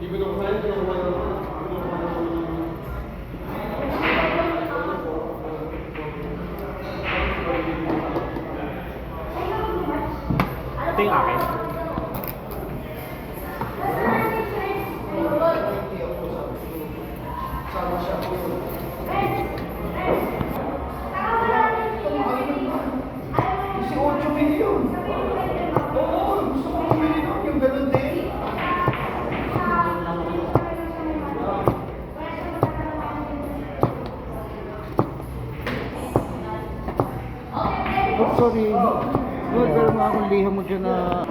Ito yung akin. Oh, sorry. Pero mga akong liham mo dyan na...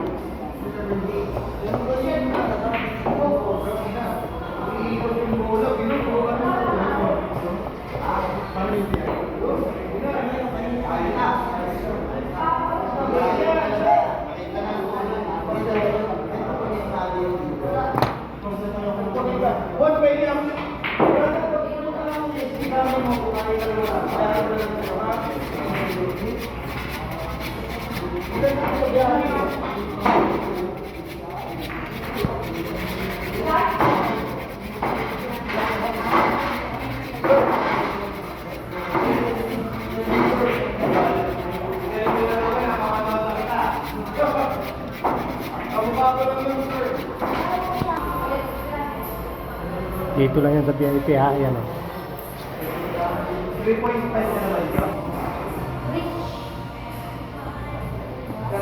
Dito lang yan sa VIP ha, yan o.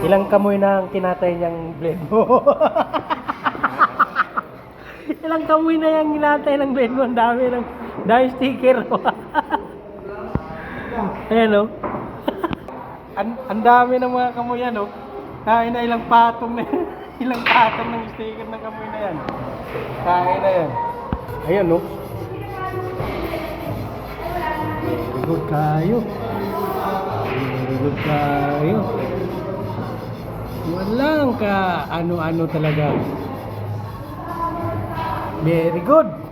Ilang kamoy na ang kinatay niyang blade mo? Ilang kamoy na yung kinatay ng blade mo? Ang dami sticker. Ayan o. Ang dami ng mga kamoy yan o. Kain na ilang patong ng sticker ng kamoy na yan. Kain na yan. Ayan no. Very good kayo. Very good kayo. Walang ka ano-ano talaga. Very good.